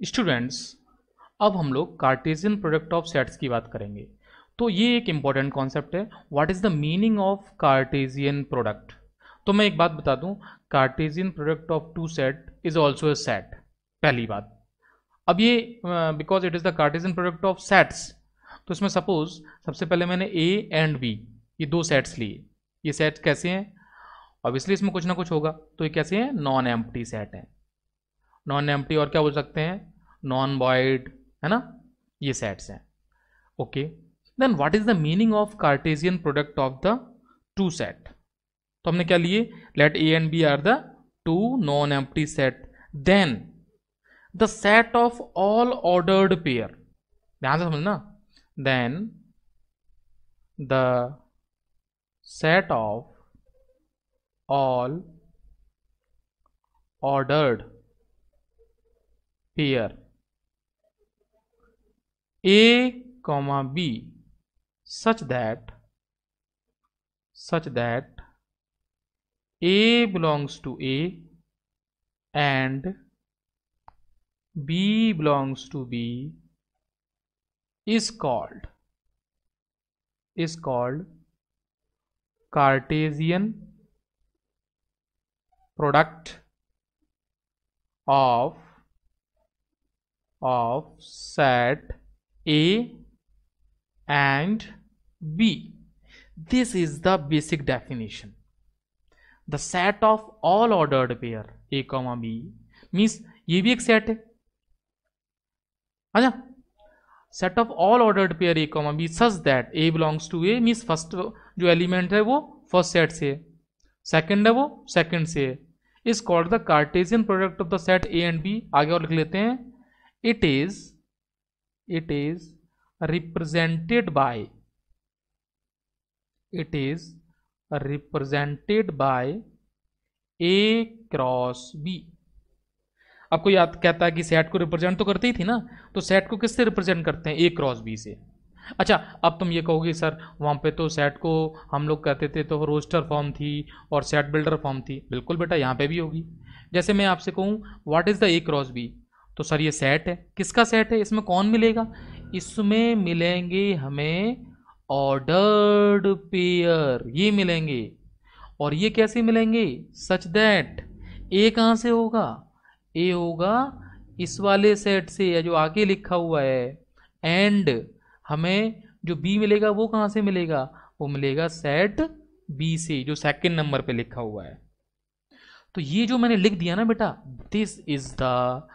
Students, अब हम लोग कार्टेशियन प्रोडक्ट ऑफ सेट्स की बात करेंगे। तो ये एक इंपॉर्टेंट कॉन्सेप्ट है। What is the meaning of Cartesian product? तो मैं एक बात बता दूं, Cartesian product of two set is also a set. पहली बात, अब ये because it is the Cartesian product of sets, तो इसमें सपोज सबसे पहले मैंने ए एंड बी ये दो सेट्स लिए। ये सेट्स कैसे हैं? ऑब्वियसली इसमें कुछ ना कुछ होगा, तो ये कैसे हैं? नॉन एम्प्टी सेट है। नॉन एम्प्टी और क्या बोल सकते हैं? नॉन वॉइड, है ना? ये सेट्स हैं। Okay, then what is the meaning of Cartesian product of the two set? तो हमने क्या लिए? Let A and B are the two non empty set, then the set of all ordered pair. ध्यान से समझना, then the set of all ordered pair A, B such that A belongs to A and B belongs to B is called Cartesian product of set A and B. This is the basic definition. The set of all ordered pair A, B means ये भी एक set है, अच्छा? Set of all ordered pair A, B such that A belongs to A means first जो element है वो first set से है, सेकंड है वो सेकंड से है, is called the Cartesian product of the set A and B। आगे और लिख लेते हैं, it is represented by A cross B। आपको याद कहता है कि सेट को रिप्रेजेंट तो करते ही थी ना, तो सेट को किससे रिप्रेजेंट करते हैं? A क्रॉस B से। अच्छा, अब तुम ये कहोगे सर वहाँ पे तो सेट को हम लोग कहते थे तो रोस्टर फॉर्म थी और सेट बिल्डर फॉर्म थी। बिल्कुल बेटा, यहाँ पे भी होगी। जैसे मैं आपसे कहूँ what is the A cross B, तो सर ये सेट है। किसका सेट है? इसमें कौन मिलेगा? इसमें मिलेंगे हमें ऑर्डर्ड पेयर, ये मिलेंगे। और ये कैसे मिलेंगे? सच दैट ए कहाँ से होगा? ए होगा इस वाले सेट से, या जो आगे लिखा हुआ है, एंड हमें जो बी मिलेगा वो कहाँ से मिलेगा? वो मिलेगा सेट बी से, जो सेकंड नंबर पे लिखा हुआ है। तो ये जो मैंने लिख दिया ना बेटा, this is the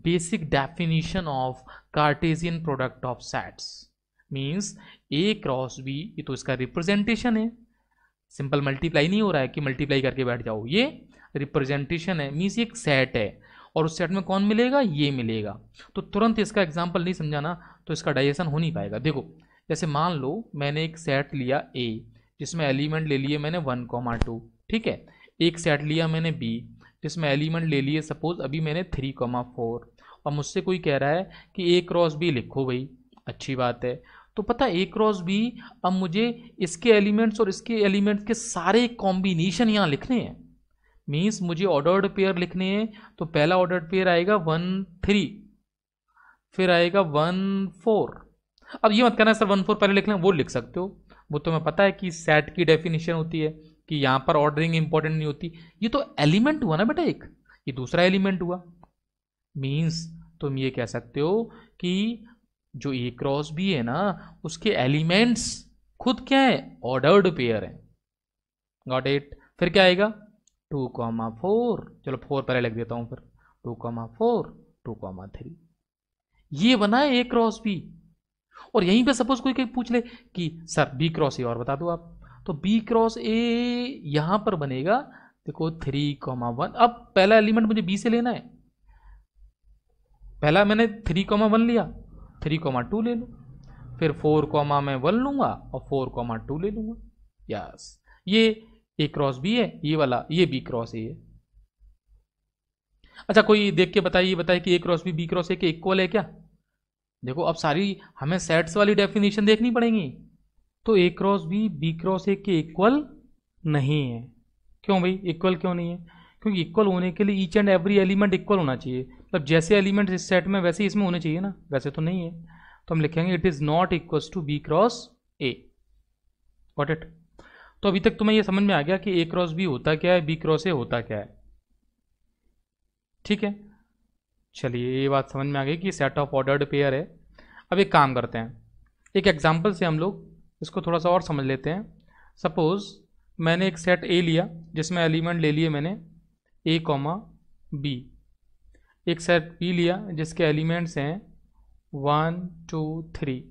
basic definition of Cartesian product of sets means A cross B, ये तो इसका रिप्रेजेंटेशन है। सिंपल मल्टीप्लाई नहीं हो रहा है कि मल्टीप्लाई करके बैठ जाओ, ये रिप्रेजेंटेशन है। मीन्स ये एक सेट है और उस सेट में कौन मिलेगा? ये मिलेगा। तो तुरंत इसका एग्जांपल नहीं समझाना तो इसका डाइजेशन हो नहीं पाएगा। देखो, जैसे मान लो मैंने एक सेट लिया A जिसमें एलिमेंट ले लिए मैंने 1, 2, ठीक है। एक सेट लिया मैंने B जिसमें एलिमेंट ले लिए सपोज अभी मैंने 3, 4, और मुझसे कोई कह रहा है कि A क्रॉस B लिखो भाई। अच्छी बात है, तो पता A क्रॉस B, अब मुझे इसके एलिमेंट्स और इसके एलिमेंट्स के सारे कॉम्बिनेशन यहाँ लिखने हैं। मीन्स मुझे ऑर्डर्ड पेयर लिखने हैं, तो पहला ऑर्डर्ड पेयर आएगा 1, 3, फिर आएगा 1, 4। अब ये मत कहना सर 1, 4 पहले लिख लें, वो लिख सकते हो, वो तुम्हें पता है कि सेट की डेफिनेशन होती है कि यहां पर ऑर्डरिंग इंपॉर्टेंट नहीं होती। ये तो एलिमेंट हुआ ना बेटा, एक ये दूसरा एलिमेंट हुआ। मींस तुम ये कह सकते हो कि जो ए क्रॉस बी है ना, उसके एलिमेंट्स खुद क्या है? ऑर्डर्ड पेयर है। Got it? फिर क्या आएगा? 2, 4, चलो 4 पहले लिख देता हूं, फिर 2, 4, 2, 3, ये बना है ए क्रॉस बी। और यहीं पे सपोज कोई पूछ ले कि सर बी क्रॉस ए और बता दो आप, तो बी क्रॉस ए यहां पर बनेगा, देखो 3, 1। अब पहला एलिमेंट मुझे बी से लेना है, पहला मैंने 3, 1 लिया, 3, 2 ले लो, फिर 4, मैं 1 लूंगा और 4, 2 ले लूंगा। यस, ये ए क्रॉस बी है, ये वाला ये बी क्रॉस ए है। अच्छा, कोई देख के बताइए कि ए क्रॉस बी क्रॉस ए के इक्वल है क्या? देखो, अब सारी हमें सेट्स वाली डेफिनेशन देखनी पड़ेगी, तो ए क्रॉस बी क्रॉस ए के इक्वल नहीं है। क्यों भाई इक्वल क्यों नहीं है? क्योंकि इक्वल होने के लिए each and every element equal होना चाहिए, मतलब जैसे एलिमेंट इस सेट में वैसे ही इसमें होने चाहिए ना, वैसे तो नहीं है, तो हम लिखेंगे it is not equal to B cross A. Got it? तो अभी तक तुम्हें ये समझ में आ गया कि ए क्रॉस बी होता क्या है, बी क्रॉस ए होता क्या है। ठीक है, चलिए ये बात समझ में आ गई कि सेट ऑफ ऑर्डर्ड पेयर है। अब एक काम करते हैं, एक एग्जांपल से हम लोग इसको थोड़ा सा और समझ लेते हैं। सपोज मैंने एक सेट ए लिया जिसमें एलिमेंट ले लिए मैंने ए कॉमा बी, एक सेट बी लिया जिसके एलिमेंट्स हैं 1 2 3।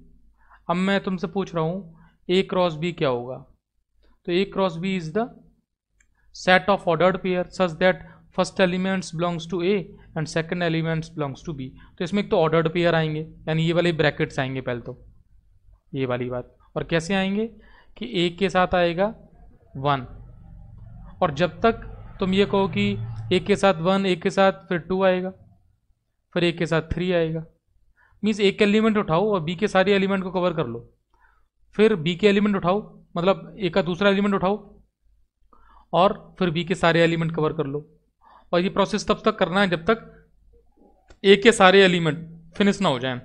अब मैं तुमसे पूछ रहा हूँ ए क्रॉस बी क्या होगा, तो A cross B is the set of ordered pair such that first elements belongs to A and second elements belongs to B. तो इसमें एक तो ऑर्डर्ड पेयर आएंगे, यानी ये वाले ब्रैकेट्स आएंगे पहले तो, ये वाली बात। और कैसे आएंगे कि ए के साथ आएगा 1, और जब तक तुम ये कहो कि ए के साथ 1, ए के साथ फिर 2 आएगा, फिर ए के साथ 3 आएगा, मीन्स एक एलिमेंट उठाओ और बी के सारे एलिमेंट को कवर कर लो, फिर बी के एलिमेंट उठाओ, मतलब ए का दूसरा एलिमेंट उठाओ और फिर बी के सारे एलिमेंट कवर कर लो। और ये प्रोसेस तब तक करना है जब तक ए के सारे एलिमेंट फिनिश ना हो जाएं।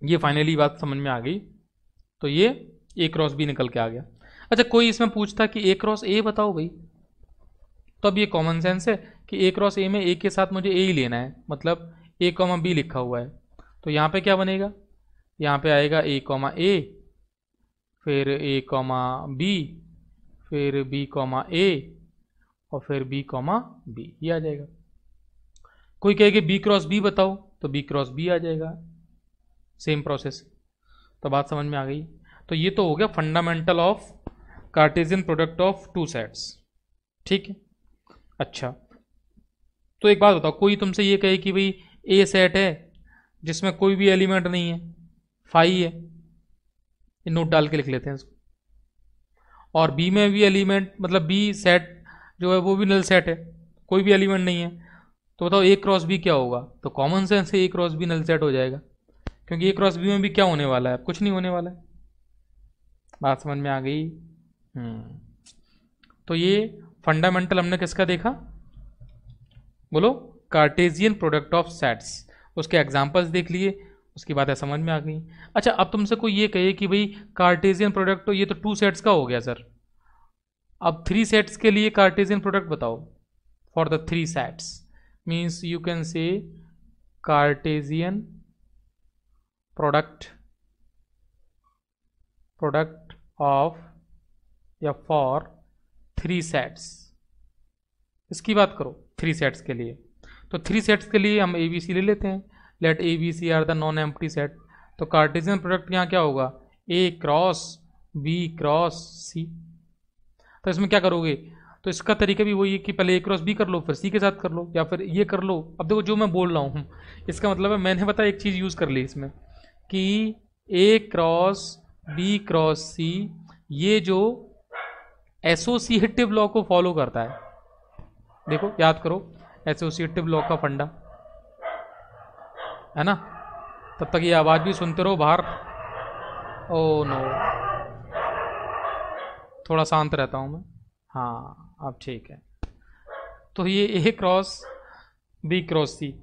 ये फाइनली बात समझ में आ गई, तो ये ए क्रॉस बी निकल के आ गया। अच्छा, कोई इसमें पूछता कि ए क्रॉस ए बताओ भाई, तो अब ये कॉमन सेंस है कि ए क्रॉस ए में ए के साथ मुझे ए ही लेना है, मतलब ए कॉमा बी लिखा हुआ है, तो यहाँ पे क्या बनेगा, यहाँ पे आएगा ए कॉमा ए, फिर ए कॉमा बी, फिर बी कॉमा ए, और फिर बी कॉमा बी, ये आ जाएगा। कोई कहेगा बी क्रॉस बी बताओ, तो बी क्रॉस बी आ जाएगा, सेम प्रोसेस। तो बात समझ में आ गई। तो ये तो हो गया fundamental of Cartesian product of two sets. ठीक है, अच्छा तो एक बात बताओ, कोई तुमसे ये कहे कि भाई ए सेट है जिसमें कोई भी एलिमेंट नहीं है, फाई है, ये नोट डाल के लिख लेते हैं इसको, और बी में भी एलिमेंट, मतलब बी सेट जो है वो भी नल सेट है, कोई भी एलिमेंट नहीं है, तो बताओ ए क्रॉस बी क्या होगा। तो कॉमन सेंस से ए क्रॉस बी नल सेट हो जाएगा, क्योंकि ए क्रॉस बी में भी क्या होने वाला है, कुछ नहीं होने वाला है। बात समझ में आ गई। तो ये फंडामेंटल हमने किसका देखा, बोलो, कार्टेशियन प्रोडक्ट ऑफ सेट्स, उसके एग्जांपल्स देख लिए, उसकी बातें समझ में आ गई। अच्छा, अब तुमसे कोई ये कहे कि भाई कार्टेशियन प्रोडक्ट, तो ये तो 2 सेट्स का हो गया सर, अब 3 सेट्स के लिए कार्टेशियन प्रोडक्ट बताओ for the 3 sets, means you can say Cartesian product of या फॉर 3 सेट्स, इसकी बात करो 3 सेट्स के लिए। तो 3 सेट्स के लिए हम ए बी सी ले लेते हैं, let A B C are the non empty set. तो कार्टेशियन प्रोडक्ट यहाँ क्या होगा, A cross B cross C. तो इसमें क्या करोगे, तो इसका तरीका भी वही है कि पहले ए क्रॉस बी कर लो, फिर सी के साथ कर लो, या फिर ये कर लो। अब देखो जो मैं बोल रहा हूँ इसका मतलब है, मैंने पता एक चीज़ यूज़ कर ली इसमें कि ए क्रॉस बी क्रॉस सी, ये जो एसोसिएटिव लॉ को फॉलो करता है, देखो याद करो एसोसिएटिव लॉ का फंडा है ना। तब तक ये आवाज़ भी सुनते रहो बाहर। ओ नो, थोड़ा शांत रहता हूँ मैं। हाँ अब ठीक है। तो ये ए क्रॉस बी क्रॉस सी,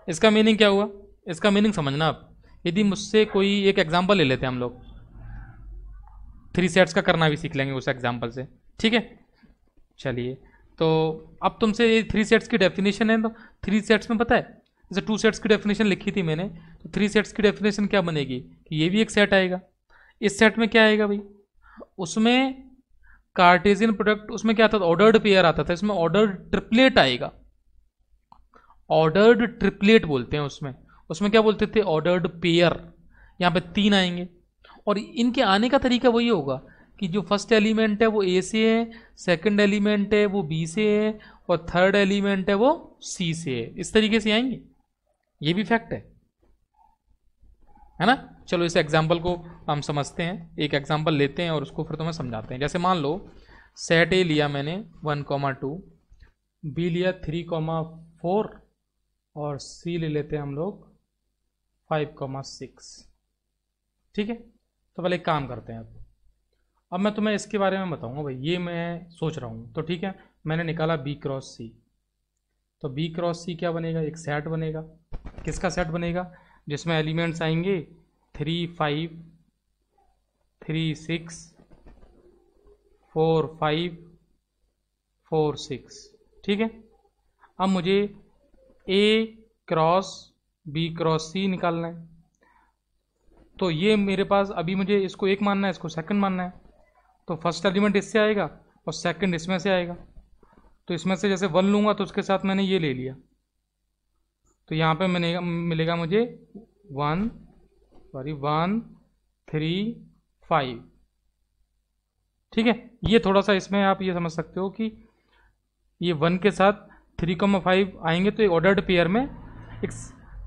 इसका मीनिंग क्या हुआ, इसका मीनिंग समझना। अब यदि मुझसे कोई एक एग्जांपल ले लेते हैं हम लोग, 3 सेट्स का करना भी सीख लेंगे उस एग्जांपल से, ठीक है। चलिए, तो अब तुमसे ये 3 सेट्स की डेफिनेशन है, तो 3 सेट्स में पता है, जैसे 2 सेट्स की डेफिनेशन लिखी थी मैंने, तो 3 सेट्स की डेफिनेशन क्या बनेगी कि ये भी एक सेट आएगा, इस सेट में क्या आएगा भाई, उसमें कार्टेशियन प्रोडक्ट, उसमें क्या आता था, ऑर्डर्ड पेयर आता था, इसमें ऑर्डर्ड ट्रिपलेट आएगा, ऑर्डर्ड ट्रिपलेट बोलते हैं उसमें, उसमें क्या बोलते थे, ऑर्डर्ड पेयर। यहाँ पे 3 आएंगे, और इनके आने का तरीका वही होगा कि जो फर्स्ट एलिमेंट है वो ए से है, सेकंड एलिमेंट है वो बी से है, और थर्ड एलिमेंट है वो सी से है, इस तरीके से आएंगे। ये भी फैक्ट है ना। चलो इस एग्जाम्पल को हम समझते हैं, एक एग्जाम्पल लेते हैं और उसको फिर तुम्हें समझाते हैं। जैसे मान लो सेट ए लिया मैंने 1,2, बी लिया 3,4, और सी ले लेते हैं हम लोग 5,6। ठीक है, तो पहले एक काम करते हैं, अब मैं तुम्हें इसके बारे में बताऊंगा भाई, ये मैं सोच रहा हूँ। तो ठीक है, मैंने निकाला बी क्रॉस सी। तो बी क्रॉस सी क्या बनेगा, एक सेट बनेगा। किसका सेट बनेगा, जिसमें एलिमेंट्स आएंगे 3 5 3 6 4 5 4 6। ठीक है, अब मुझे ए क्रॉस बी क्रॉस सी निकालना है। तो ये मेरे पास अभी मुझे इसको एक मानना है, इसको सेकंड मानना है। तो फर्स्ट एलिमेंट इससे आएगा और सेकंड इसमें से आएगा। तो इसमें से जैसे 1 लूँगा तो उसके साथ मैंने ये ले लिया, तो यहाँ पे मिलेगा मुझे 1 3 5। ठीक है, ये थोड़ा सा इसमें आप ये समझ सकते हो कि ये 1 के साथ 3,5 आएंगे तो एक ऑर्डर्ड पेयर में, एक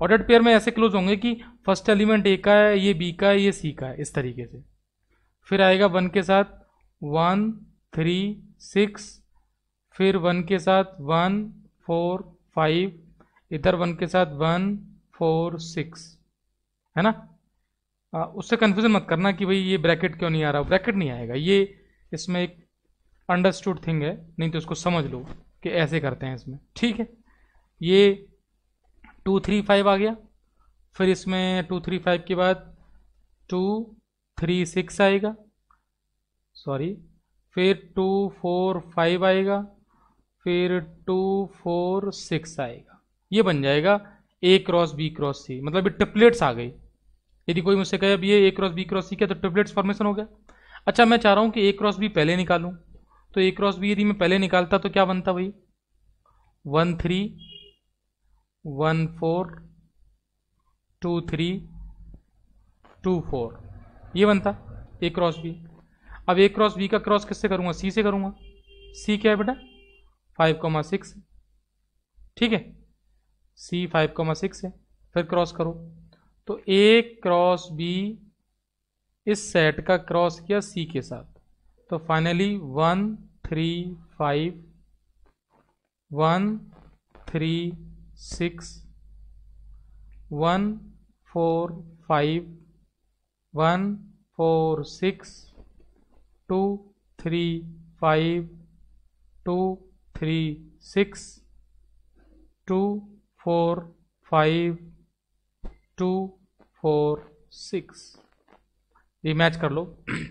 ऑर्डर्ड पेयर में ऐसे क्लोज होंगे कि फर्स्ट एलिमेंट ए का है, ये बी का है, ये सी का है, इस तरीके से। फिर आएगा 1 के साथ 1 3 6, फिर 1 के साथ 1 4 5, इधर 1 के साथ 1 4 6, है ना। उससे कन्फ्यूजन मत करना कि भाई ये ब्रैकेट क्यों नहीं आ रहा, ब्रैकेट नहीं आएगा, ये इसमें एक अंडरस्टूड थिंग है, नहीं तो उसको समझ लो कि ऐसे करते हैं इसमें। ठीक है, ये 2 3 5 आ गया। फिर इसमें 2 3 5 के बाद 2 3 6 आएगा, सॉरी, फिर 2 4 5 आएगा, फिर 2 4 6 आएगा। ये बन जाएगा ए क्रॉस बी क्रॉस सी, मतलब ये ट्रिपलेट्स आ गई। यदि कोई मुझसे कहे अब ये ए क्रॉस बी क्रॉस सी क्या, तो ट्रिपलेट्स फॉर्मेशन हो गया। अच्छा, मैं चाह रहा हूँ कि ए क्रॉस बी पहले निकालूं, तो ए क्रॉस बी यदि मैं पहले निकालता तो क्या बनता भाई, 1 3 1 4 2 3 2 4, ये बनता ए क्रॉस बी। अब ए क्रॉस बी का क्रॉस किससे करूंगा, सी से करूंगा। सी क्या है बेटा, 5,6। ठीक है, सी 5,6 है। फिर क्रॉस करो, तो ए क्रॉस बी इस सेट का क्रॉस किया सी के साथ, तो फाइनली 1 3 5 1 3 6 1 4 5 1 4 6 2 3 5 2 3 6 2 4 5 2 4 6। ये मैच कर लो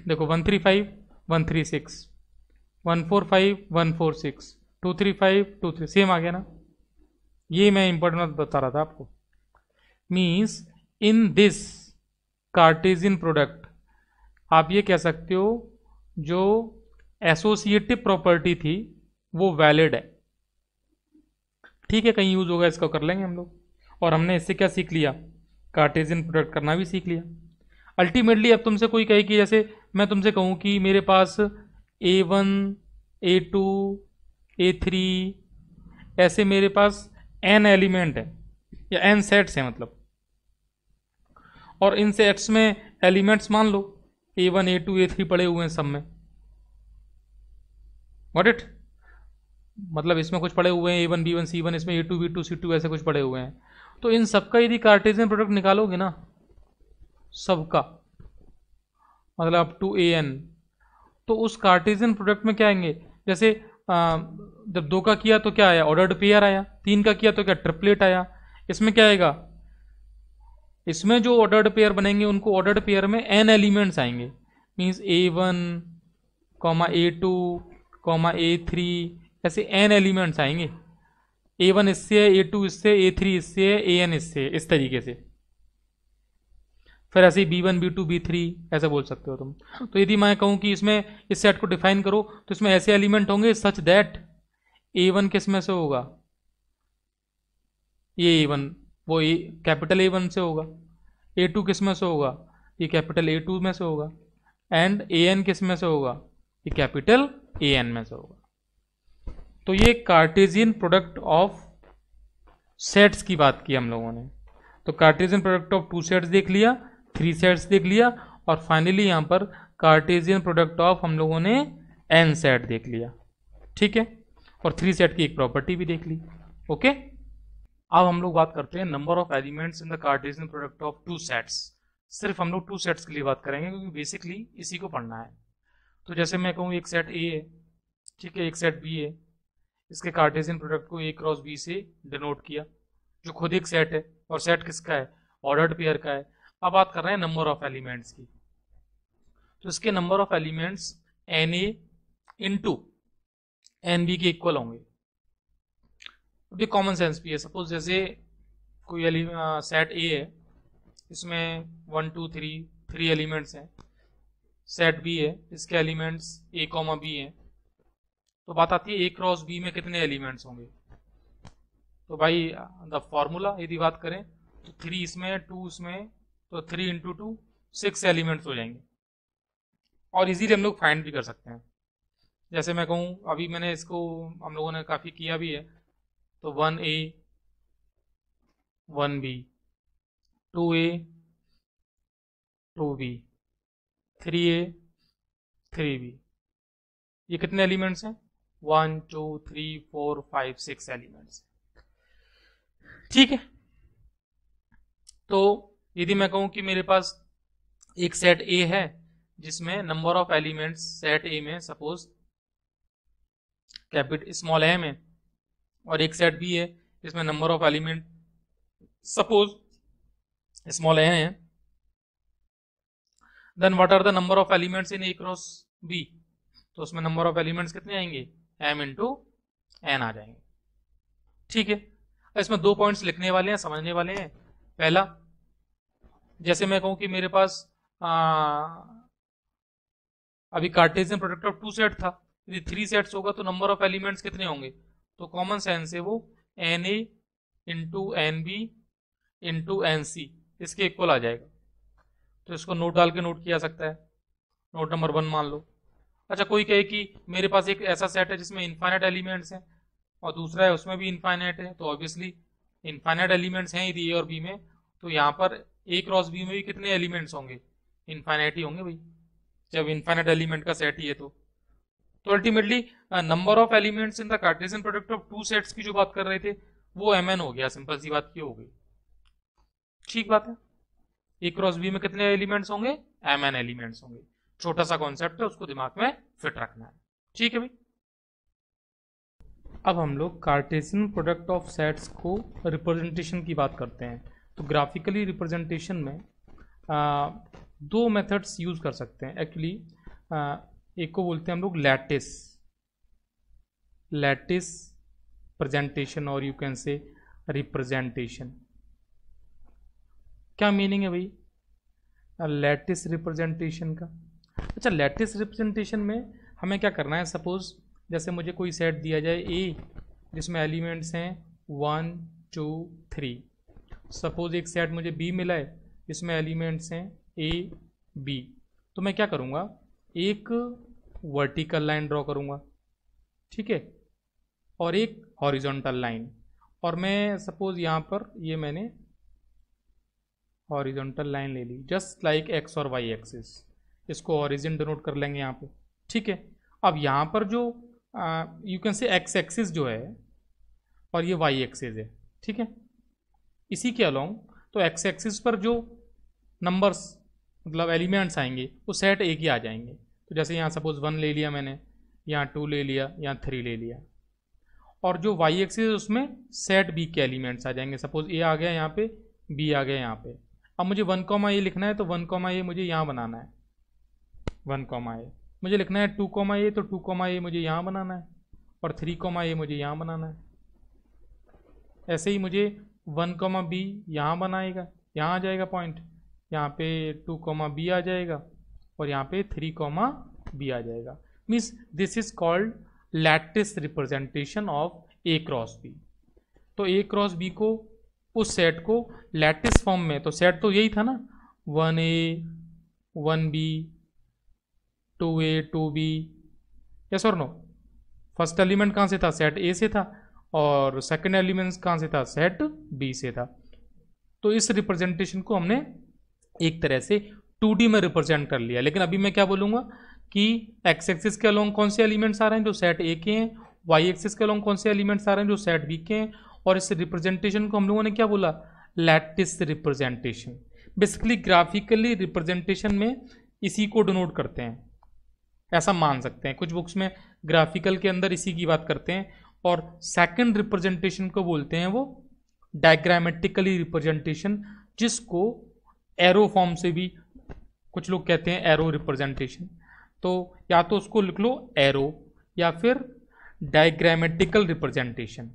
देखो, 1 3 5 1 3 6 1 4 5 1 4 6 2 3 5 2 3, सेम आ गया ना। ये मैं इंपॉर्टेंट बता रहा था आपको। Means in this Cartesian product आप ये कह सकते हो जो एसोसिएटिव प्रॉपर्टी थी वो वैलिड है। ठीक है, कहीं यूज होगा इसका कर लेंगे हम लोग। और हमने इससे क्या सीख लिया, कार्टेशियन प्रोडक्ट करना भी सीख लिया। अल्टीमेटली अब तुमसे कोई कहे कि जैसे मैं तुमसे कहूँ कि मेरे पास A1 A2 A3 ऐसे मेरे पास n एलिमेंट है या n सेट्स हैं मतलब, और इन सेट्स में एलिमेंट्स मान लो A1 A2 A3 पड़े हुए हैं सब में, गॉट इट। मतलब इसमें कुछ पड़े हुए हैं A1 B1 C1, इसमें A2 B2 C2 ऐसे कुछ पड़े हुए हैं। तो इन सबका यदि कार्टेशियन प्रोडक्ट निकालोगे ना, सबका मतलब अप टू AN, तो उस कार्टेशियन प्रोडक्ट में क्या आएंगे, जैसे जब 2 का किया तो क्या आया, ऑर्डर्ड पेयर आया। 3 का किया तो क्या, ट्रिपलेट आया। इसमें क्या आएगा, इसमें जो ऑर्डर्ड पेयर बनेंगे उनको ऑर्डर्ड पेयर में n एलिमेंट्स आएंगे। मीन्स A1, A2, A3 ऐसे n एलिमेंट्स आएंगे। A1 इससे है, A2 इससे, A3 इससे है, AN इससे, इस तरीके से। फिर ऐसे ही B1 B2 B3 ऐसा बोल सकते हो तुम। तो यदि मैं कहूं कि इसमें इस सेट को डिफाइन करो तो इसमें ऐसे एलिमेंट होंगे सच दैट A1 किस में से होगा, ये A1 वो कैपिटल A1 से होगा। A2 किस में से होगा, ये कैपिटल A2 में से होगा। एंड AN किस में से होगा, ये कैपिटल AN में से होगा। तो ये कार्टेशियन प्रोडक्ट ऑफ सेट्स की बात की हम लोगों ने। तो कार्टेशियन प्रोडक्ट ऑफ 2 सेट्स देख लिया, 3 सेट्स देख लिया, और फाइनली यहां पर कार्टेशियन प्रोडक्ट ऑफ हम लोगों ने n सेट देख लिया। ठीक है, और 3 सेट की एक प्रॉपर्टी भी देख ली। ओके, अब हम लोग बात करते हैं number of elements in the Cartesian product of 2 sets. सिर्फ हम लोग 2 सेट्स के लिए बात करेंगे क्योंकि बेसिकली इसी को पढ़ना है। तो जैसे मैं कहूँ एक सेट ए है, ठीक है, एक सेट बी है, इसके कार्टेशियन प्रोडक्ट को ए क्रॉस बी से डिनोट किया, जो खुद एक सेट है, और सेट किसका है, ऑर्डर्ड पेयर का है। अब बात कर रहे हैं नंबर ऑफ एलिमेंट्स की, तो इसके number of elements N A into N B के इक्वल होंगे। अभी कॉमन सेंस भी है, सपोज जैसे कोई सेट ए है, इसमें 1 2 3 एलिमेंट्स हैं, सेट बी है, इसके एलिमेंट्स ए कॉमा बी हैं, तो बात आती है ए क्रॉस बी में कितने एलिमेंट्स होंगे। तो भाई द फॉर्मूला यदि बात करें तो 3 इसमें 2 इसमें, तो 3 इंटू 2 6 एलिमेंट्स हो जाएंगे, और इजीली हम लोग फाइंड भी कर सकते हैं। जैसे मैं कहूँ, अभी मैंने इसको हम लोगों ने काफ़ी किया भी है, तो 1A 1B 2A 2B 3A 3B, ये कितने एलिमेंट्स हैं, 1 2 3 4 5 6 एलिमेंट्स, ठीक है। तो यदि मैं कहूं कि मेरे पास एक सेट ए है जिसमें नंबर ऑफ एलिमेंट्स सेट ए में सपोज कैपिटल स्मॉल एम है, और एक सेट बी है जिसमें number of element suppose small N है, then what are the number of elements in A cross B, तो उसमें नंबर ऑफ एलिमेंट्स कितने आएंगे, एम इंटू एन आ जाएंगे, ठीक है। इसमें 2 पॉइंट्स लिखने वाले हैं, समझने वाले हैं। पहला, जैसे मैं कहूं कि मेरे पास अभी कार्टेशियन प्रोडक्ट ऑफ 2 सेट था, यदि 3 सेट्स होगा तो नंबर ऑफ एलिमेंट्स कितने होंगे, तो कॉमन सेंस है वो N A into N B into N C इसके इक्वल आ जाएगा। तो इसको नोट डाल के नोट किया सकता है, नोट नंबर 1 मान लो। अच्छा, कोई कहे कि मेरे पास एक ऐसा सेट है जिसमें इनफाइनाइट एलिमेंट्स हैं और दूसरा है उसमें भी इनफाइनाइट है, तो ऑब्वियसली इनफाइनाइट एलिमेंट्स हैं यदि ए और बी में, तो यहाँ पर ए क्रॉस बी में भी कितने एलिमेंट्स होंगे, इनफाइनाइट ही होंगे भाई, जब इनफाइनाइट एलिमेंट का सेट ही है तो ultimately number of elements in the Cartesian product of 2 sets की जो बात कर रहे थे वो एम एन हो गया, सिंपल सी बात क्यों हो गई, ठीक बात है। ए क्रॉस बी में कितने एलिमेंट्स होंगे, एम एन एलिमेंट्स होंगे। छोटा सा कॉन्सेप्ट है, उसको दिमाग में फिट रखना है, ठीक है भाई। अब हम लोग कार्टेशियन प्रोडक्ट ऑफ सेट्स को रिप्रेजेंटेशन की बात करते हैं। तो ग्राफिकली रिप्रेजेंटेशन में 2 मेथड्स यूज कर सकते हैं एक्चुअली। एक को बोलते हैं हम लोग लैटिस प्रेजेंटेशन, और यू कैन से रिप्रेजेंटेशन। क्या मीनिंग है भाई लैटिस रिप्रेजेंटेशन का? अच्छा, लैटिस रिप्रेजेंटेशन में हमें क्या करना है, सपोज जैसे मुझे कोई सेट दिया जाए ए जिसमें एलिमेंट्स हैं 1 2 3, सपोज एक सेट मुझे बी मिला है जिसमें एलिमेंट्स हैं ए बी, तो मैं क्या करूँगा, एक वर्टिकल लाइन ड्रॉ करूँगा, ठीक है, और एक हॉरिजॉन्टल लाइन, और मैं सपोज यहाँ पर ये मैंने हॉरिजॉन्टल लाइन ले ली जस्ट लाइक एक्स और वाई एक्सिस, इसको ऑरिजिन डिनोट कर लेंगे यहाँ पे, ठीक है। अब यहाँ पर जो you can say x axis जो है और ये वाई एक्सिस है, ठीक है, इसी के अलोंग तो एक्स एक्सिस पर जो नंबर्स मतलब एलिमेंट्स आएंगे वो सेट ए के आ जाएंगे। तो जैसे यहाँ सपोज 1 ले लिया मैंने, यहाँ 2 ले लिया, यहाँ 3 ले लिया, और जो वाई एक्सिस है उसमें सेट बी के एलिमेंट्स आ जाएंगे, सपोज ए आ गया यहाँ पे, बी आ गया यहाँ पे। अब मुझे 1, ए लिखना है तो 1, ए मुझे यहाँ बनाना है, 1, ए मुझे लिखना है 2, ए तो 2, ए मुझे यहाँ बनाना है, और 3, ए मुझे यहाँ बनाना है। ऐसे ही मुझे 1, बी यहाँ बनाएगा, यहाँ आ जाएगा पॉइंट, यहाँ पे 2, बी आ जाएगा, और यहाँ पे 3, बी आ जाएगा। Means this is called lattice representation of A cross B. तो ए क्रॉस बी को, उस सेट को लैटिस फॉर्म में, तो सेट तो यही था ना, 1A 1B 2A 2B, yes और नो। फर्स्ट एलिमेंट कहाँ से था, सेट ए से था, और सेकंड एलिमेंट कहाँ से था, सेट बी से था। तो इस रिप्रेजेंटेशन को हमने एक तरह से 2D में रिप्रेजेंट कर लिया। लेकिन अभी मैं क्या बोलूँगा कि एक्स एक्सिस के अलोंग कौन से एलिमेंट्स आ रहे हैं जो सेट ए के हैं, वाई एक्सिस के अलोंग कौन से एलिमेंट्स आ रहे हैं जो सेट बी के हैं, और इस रिप्रेजेंटेशन को हम लोगों ने क्या बोला, lattice representation. Basically graphically representation में इसी को डिनोट करते हैं, ऐसा मान सकते हैं। कुछ बुक्स में ग्राफिकल के अंदर इसी की बात करते हैं। और सेकंड रिप्रेजेंटेशन को बोलते हैं वो डायग्रामेटिकली रिप्रेजेंटेशन, जिसको एरो फॉर्म से भी कुछ लोग कहते हैं एरो रिप्रेजेंटेशन। तो या तो उसको लिख लो एरो या फिर डायग्रामेटिकल रिप्रेजेंटेशन,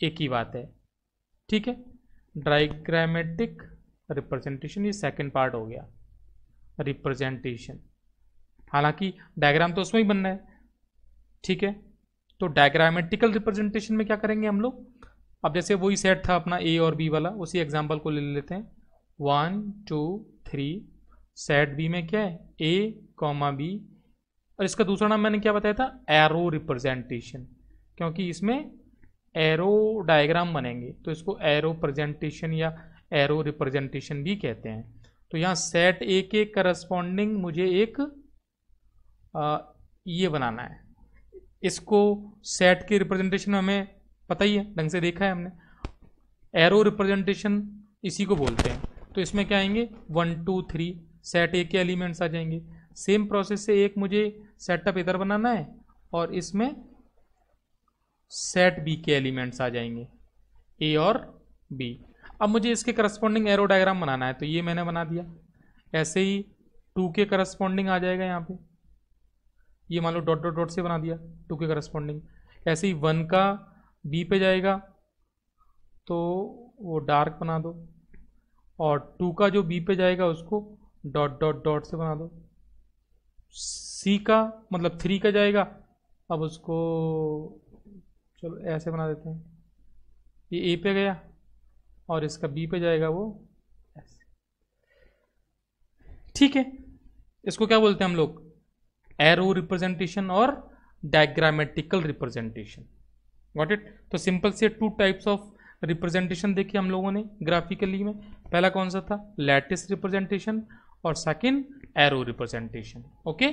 एक ही बात है, ठीक है। डायग्रामेटिक रिप्रेजेंटेशन ये सेकंड पार्ट हो गया रिप्रेजेंटेशन, हालांकि डायग्राम तो उसमें ही बनना है, ठीक है। तो डायग्रामेटिकल रिप्रेजेंटेशन में क्या करेंगे हम लोग, अब जैसे वही सेट था अपना ए और बी वाला, उसी एग्जांपल को ले लेते हैं। 1 2 3 सेट बी में क्या है ए कॉमा बी, और इसका दूसरा नाम मैंने क्या बताया था, एरो रिप्रेजेंटेशन, क्योंकि इसमें एरो डायग्राम बनेंगे तो इसको एरो प्रेजेंटेशन या एरो रिप्रेजेंटेशन भी कहते हैं। तो यहाँ सेट ए के करस्पॉन्डिंग मुझे एक ये बनाना है, इसको सेट के रिप्रेजेंटेशन में हमें पता ही है, ढंग से देखा है हमने, एरो रिप्रेजेंटेशन इसी को बोलते हैं। तो इसमें क्या आएंगे 1 2 3 सेट ए के एलिमेंट्स आ जाएंगे। सेम प्रोसेस से एक मुझे सेटअप इधर बनाना है और इसमें सेट बी के एलिमेंट्स आ जाएंगे ए और बी। अब मुझे इसके करस्पॉन्डिंग एरो डायग्राम बनाना है, तो ये मैंने बना दिया। ऐसे ही 2 के करस्पॉन्डिंग आ जाएगा यहाँ पे, ये मान लो डॉट डॉट डॉट से बना दिया 2 के करस्पॉन्डिंग। ऐसे ही 1 का बी पे जाएगा तो वो डार्क बना दो, और 2 का जो बी पे जाएगा उसको डॉट डॉट डॉट से बना दो। सी का मतलब 3 का जाएगा, अब उसको चलो ऐसे बना देते हैं, ये ए पे गया और इसका बी पे जाएगा वो ऐसे, ठीक है। इसको क्या बोलते हैं हम लोग, एरो रिप्रेजेंटेशन और डायग्रामेटिकल रिप्रेजेंटेशन। Got it. तो सिंपल से 2 टाइप्स ऑफ रिप्रेजेंटेशन देखे हम लोगों ने ग्राफिकली में। पहला कौन सा था, लैटिस रिप्रेजेंटेशन, और सेकंड एरो रिप्रेजेंटेशन। ओके।